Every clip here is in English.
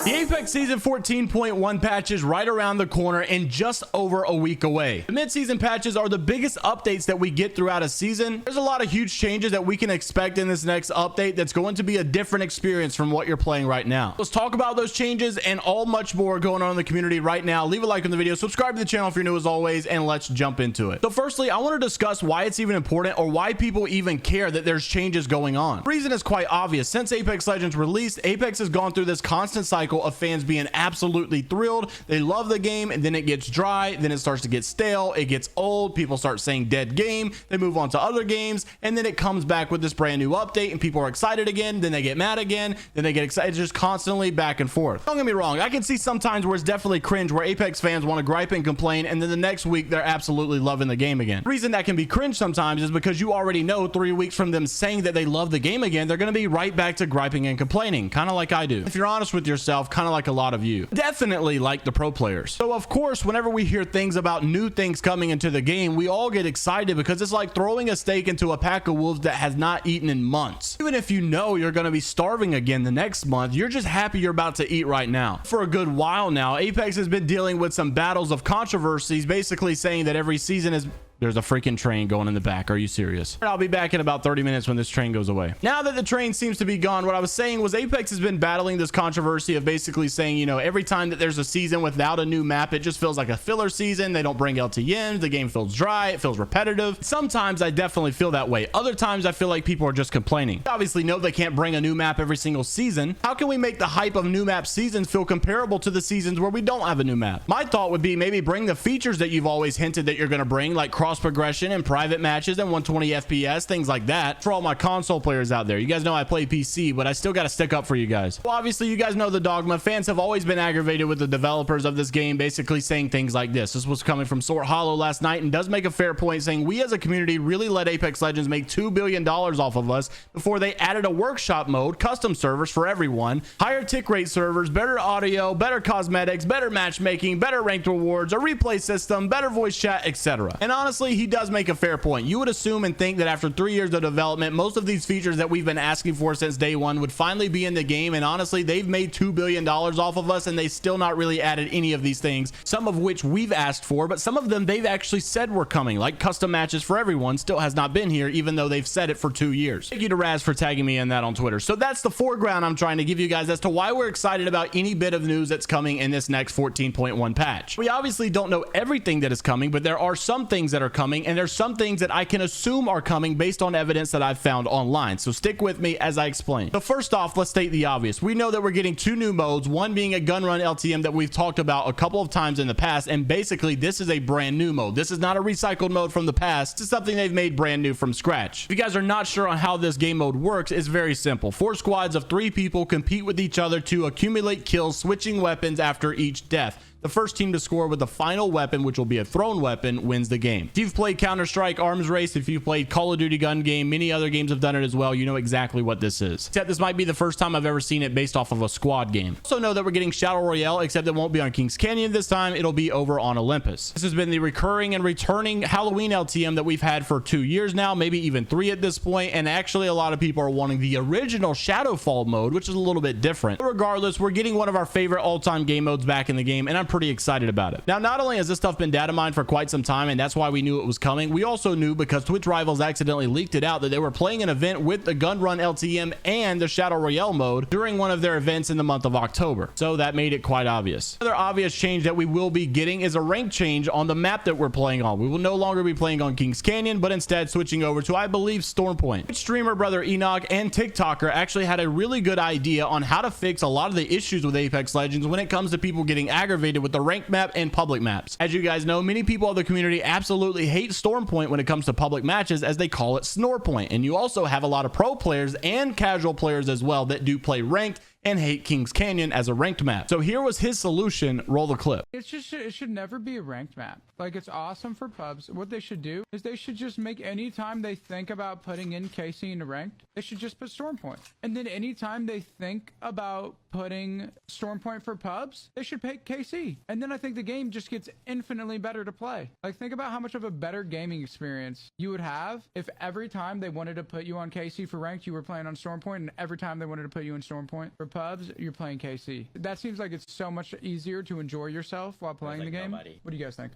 The Apex Season 14.1 patch is right around the corner and just over a week away. The mid-season patches are the biggest updates that we get throughout a season. There's a lot of huge changes that we can expect in this next update that's going to be a different experience from what you're playing right now. Let's talk about those changes and all much more going on in the community right now. Leave a like on the video, subscribe to the channel if you're new as always, and let's jump into it. So firstly, I want to discuss why it's even important or why people even care that there's changes going on. The reason is quite obvious. Since Apex Legends released, Apex has gone through this constant cycle of fans being absolutely thrilled. They love the game, and then it gets dry, then it starts to get stale, it gets old, people start saying dead game, they move on to other games, and then it comes back with this brand new update and people are excited again, then they get mad again, then they get excited. It's just constantly back and forth. Don't get me wrong, I can see sometimes where it's definitely cringe, where Apex fans want to gripe and complain, and then the next week they're absolutely loving the game again. The reason that can be cringe sometimes is because you already know 3 weeks from them saying that they love the game again, they're going to be right back to griping and complaining, kind of like I do. If you're honest with yourself, kind of like a lot of you. Definitely like the pro players. So of course, whenever we hear things about new things coming into the game, we all get excited because it's like throwing a steak into a pack of wolves that has not eaten in months. Even if you know you're going to be starving again the next month, you're just happy you're about to eat right now. For a good while now, Apex has been dealing with some battles of controversies, basically saying that every season is... There's a freaking train going in the back. Are you serious? I'll be back in about 30 minutes when this train goes away. Now that the train seems to be gone, what I was saying was Apex has been battling this controversy of basically saying, you know, every time that there's a season without a new map, it just feels like a filler season. They don't bring LTMs. The game feels dry. It feels repetitive. Sometimes I definitely feel that way. Other times I feel like people are just complaining. Obviously, no, they can't bring a new map every single season. How can we make the hype of new map seasons feel comparable to the seasons where we don't have a new map? My thought would be maybe bring the features that you've always hinted that you're going to bring, like cross progression and private matches and 120 FPS, things like that. For all my console players out there, you guys know I play PC, but I still got to stick up for you guys. Well, obviously, you guys know the dogma. Fans have always been aggravated with the developers of this game, basically saying things like this. This was coming from Sort Hollow last night and does make a fair point, saying we as a community really let Apex Legends make $2 billion off of us before they added a workshop mode, custom servers for everyone, higher tick rate servers, better audio, better cosmetics, better matchmaking, better ranked rewards, a replay system, better voice chat, etc. And honestly, he does make a fair point. You would assume and think that after 3 years of development, most of these features that we've been asking for since day one would finally be in the game, and honestly, they've made $2 billion off of us and they still not really added any of these things, some of which we've asked for, but some of them they've actually said were coming, like custom matches for everyone still has not been here, even though they've said it for 2 years. Thank you to Raz for tagging me in that on Twitter. So that's the foreground I'm trying to give you guys as to why we're excited about any bit of news that's coming in this next 14.1 patch. We obviously don't know everything that is coming, but there are some things that are coming, and there's some things that I can assume are coming based on evidence that I've found online. So stick with me as I explain. So first off, let's state the obvious. We know that we're getting 2 new modes, one being a gun run LTM that we've talked about a couple of times in the past, and basically this is a brand new mode. This is not a recycled mode from the past. This is something they've made brand new from scratch. If you guys are not sure on how this game mode works, it's very simple. 4 squads of 3 people compete with each other to accumulate kills, switching weapons after each death. The first team to score with the final weapon, which will be a thrown weapon, wins the game. If you've played Counter-Strike, Arms Race, if you've played Call of Duty gun game, many other games have done it as well, you know exactly what this is. Except this might be the first time I've ever seen it based off of a squad game. Also know that we're getting Shadow Royale, except it won't be on Kings Canyon this time, it'll be over on Olympus. This has been the recurring and returning Halloween LTM that we've had for 2 years now, maybe even 3 at this point, and actually a lot of people are wanting the original Shadowfall mode, which is a little bit different. But regardless, we're getting one of our favorite all-time game modes back in the game, and I'm pretty excited about it. Now, not only has this stuff been data mined for quite some time, and that's why we knew it was coming, we also knew because Twitch Rivals accidentally leaked it out that they were playing an event with the Gun Run LTM and the Shadow Royale mode during one of their events in the month of October. So that made it quite obvious. Another obvious change that we will be getting is a rank change on the map that we're playing on. We will no longer be playing on Kings Canyon, but instead switching over to, I believe, Storm Point. Twitch streamer brother Enoch and TikToker actually had a really good idea on how to fix a lot of the issues with Apex Legends when it comes to people getting aggravated with the ranked map and public maps. As you guys know, many people of the community absolutely hate Storm Point when it comes to public matches, as they call it Snore Point. And you also have a lot of pro players and casual players as well that do play ranked and hate Kings Canyon as a ranked map. So here was his solution. Roll the clip. It should never be a ranked map. Like, it's awesome for pubs. What they should do is they should just make any time they think about putting in KC into ranked, they should just put Storm Point. And then anytime they think about putting Storm Point for pubs, they should pick KC. And then I think the game just gets infinitely better to play. Like, think about how much of a better gaming experience you would have if every time they wanted to put you on KC for ranked, you were playing on Storm Point, and every time they wanted to put you in Storm Point for pubs, you're playing KC. That seems like it's so much easier to enjoy yourself while playing the game. What do you guys think?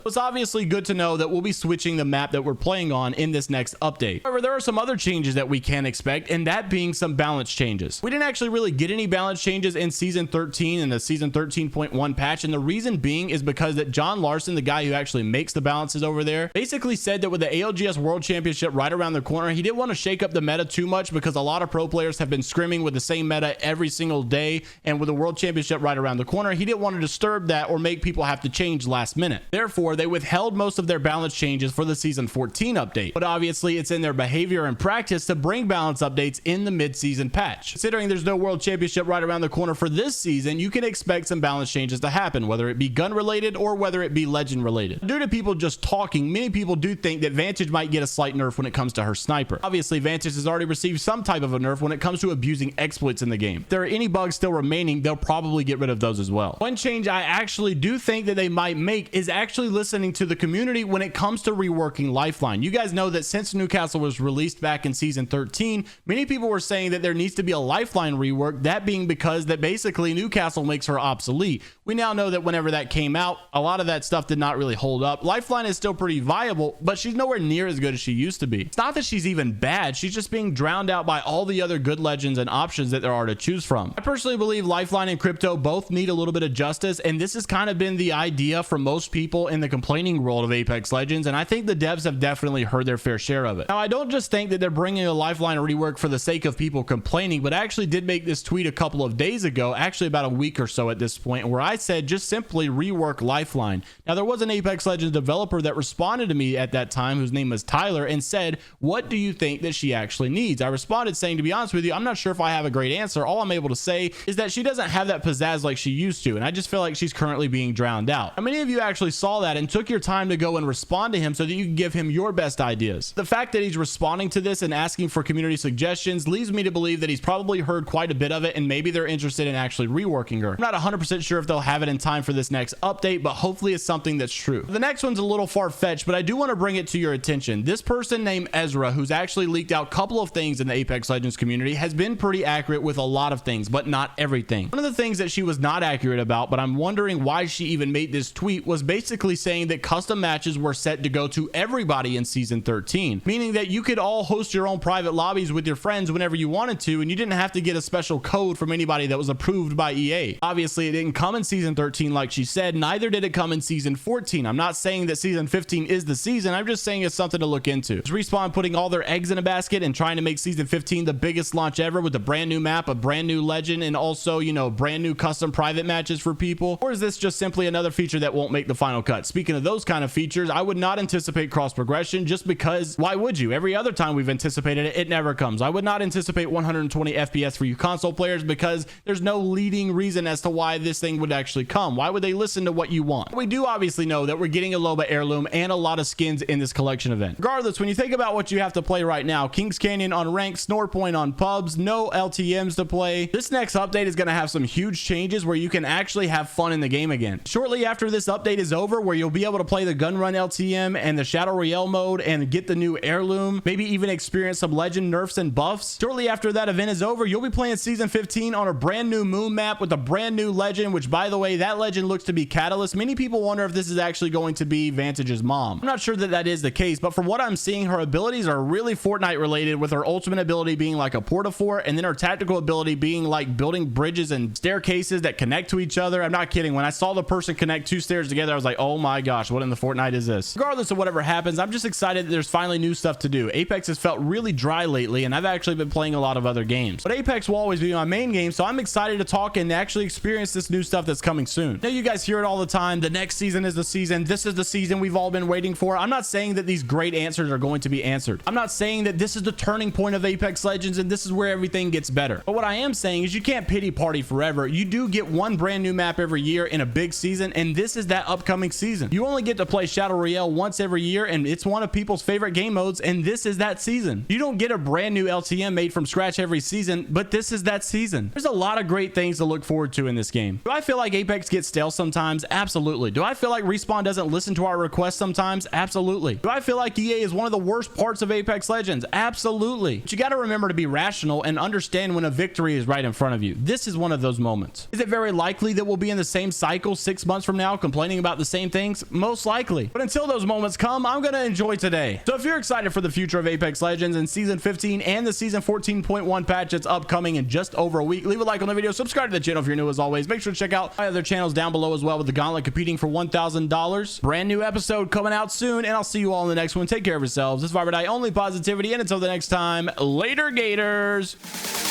It's obviously good to know that we'll be switching the map that we're playing on in this next update. However, there are some other changes that we can expect, and that being some balance changes. We didn't actually really get any balance changes in season 13 and the season 13.1 patch, and the reason being is because that John Larson, the guy who actually makes the balances over there, basically said that with the ALGS World Championship right around the corner, he didn't want to shake up the meta too much because a lot of pro players have been scrimming with the same meta every single day, and with the World Championship right around the corner, he didn't want to disturb that or make people have to change last minute. Therefore, they withheld most of their balance changes for the season 14 update, but obviously it's in their behavior and practice to bring balance updates in the mid-season patch. Considering there's no World Championship right around the corner for this season, you can expect some balance changes to happen, whether it be gun related or whether it be legend related. Due to people just talking, many people do think that Vantage might get a slight nerf when it comes to her sniper. Obviously, Vantage has already received some type of a nerf when it comes to abusing exploits in the game. If there are any bugs still remaining, they'll probably get rid of those as well. One change I actually do think that they might make is actually listening to the community when it comes to reworking Lifeline. You guys know that since Newcastle was released back in season 13, many people were saying that there needs to be a Lifeline rework, that being because that basically Newcastle makes her obsolete. We now know that whenever that came out, a lot of that stuff did not really hold up. Lifeline is still pretty viable, but she's nowhere near as good as she used to be. It's not that she's even bad, she's just being drowned out by all the other good legends and options that there are to choose from. I personally believe Lifeline and Crypto both need a little bit of justice, and this has kind of been the idea for most people in the complaining world of Apex Legends, and I think the devs have definitely heard their fair share of it. Now, I don't just think that they're bringing a Lifeline rework for the sake of people complaining, but I actually did make this tweet a couple of days ago, actually about a week or so at this point, where I said just simply rework Lifeline. Now, there was an Apex Legends developer that responded to me at that time, whose name was Tyler, and said, what do you think that she actually needs? I responded saying, to be honest with you, I'm not sure if I have a great answer. All I'm able to say is that she doesn't have that pizzazz like she used to, and I just feel like she's currently being drowned out. How many of you actually saw that and took your time to go and respond to him so that you can give him your best ideas? The fact that he's responding to this and asking for community suggestions leads me to believe that he's probably heard quite a bit of it, and maybe they're interested in actually reworking her. I'm not 100% sure if they'll have it in time for this next update, but hopefully it's something that's true. The next one's a little far-fetched, but I do want to bring it to your attention. This person named Ezra, who's actually leaked out a couple of things in the Apex Legends community, has been pretty accurate with a lot of things, but not everything. One of the things that she was not accurate about, but I'm wondering why she even made this tweet, was basically saying that custom matches were set to go to everybody in season 13, meaning that you could all host your own private lobbies with your friends whenever you wanted to, and you didn't have to get a special code from anybody that was approved by EA. Obviously, it didn't come in season 13 like she said, neither did it come in season 14. I'm not saying that season 15 is the season, I'm just saying it's something to look into. Is Respawn putting all their eggs in a basket and trying to make season 15 the biggest launch ever with a brand new map, a brand new legend, and also, you know, brand new custom private matches for people? Or is this just simply another feature that won't make the final cut? Speaking of those kind of features, I would not anticipate cross progression, just because why would you? Every other time we've anticipated it, it never comes. I would not anticipate 120 FPS for you console players because there's no leading reason as to why this thing would actually come. Why would they listen to what you want? We do obviously know that we're getting a Loba heirloom and a lot of skins in this collection event. Regardless, when you think about what you have to play right now, Kings Canyon on ranked, Snore Point on pubs, no LTMs to play. This next update is going to have some huge changes where you can actually have fun in the game again. Shortly after this update is over, where you'll be able to play the gun run LTM and the Shadow Royale mode and get the new heirloom, maybe even experience some legend nerfs and buffs. Shortly after that event is over, you'll be playing season 15 on a brand new moon map with a brand new legend, which, by the way, that legend looks to be Catalyst. Many people wonder if this is actually going to be Vantage's mom. I'm not sure that that is the case, but from what I'm seeing, her abilities are really Fortnite related, with her ultimate ability being like a portafor, and then her tactical ability being like building bridges and staircases that connect to each other. I'm not kidding. When I saw the person connect two stairs together, I was like, oh my gosh, what in the Fortnite is this? Regardless of whatever happens, I'm just excited that there's finally new stuff to do. Apex has felt really dry lately, and I've actually been playing a lot of other games, but Apex will always be my main game, so I'm excited to talk and actually experience this new stuff that's coming soon. Now, you guys hear it all the time. The next season is the season. This is the season we've all been waiting for. I'm not saying that these great answers are going to be answered. I'm not saying that this is the turning point of Apex Legends and this is where everything gets better. But what I am saying is you can't pity party forever. You do get one brand new map every year in a big season, and this is that upcoming season. season. You only get to play Shadow Royale once every year, and it's one of people's favorite game modes, and this is that season. You don't get a brand new LTM made from scratch every season, but this is that season. There's a lot of great things to look forward to in this game. Do I feel like Apex gets stale sometimes? Absolutely. Do I feel like Respawn doesn't listen to our requests sometimes? Absolutely. Do I feel like EA is one of the worst parts of Apex Legends? Absolutely. But you got to remember to be rational and understand when a victory is right in front of you. This is one of those moments. Is it very likely that we'll be in the same cycle 6 months from now complaining about the same things? Most likely. But until those moments come, I'm going to enjoy today. So if you're excited for the future of Apex Legends and season 15 and the season 14.1 patch that's upcoming in just over a week, leave a like on the video, subscribe to the channel if you're new as always. Make sure to check out my other channels down below as well, with the Gauntlet competing for $1,000. Brand new episode coming out soon, and I'll see you all in the next one. Take care of yourselves. This is Viber Die, only positivity, and until the next time, later Gators.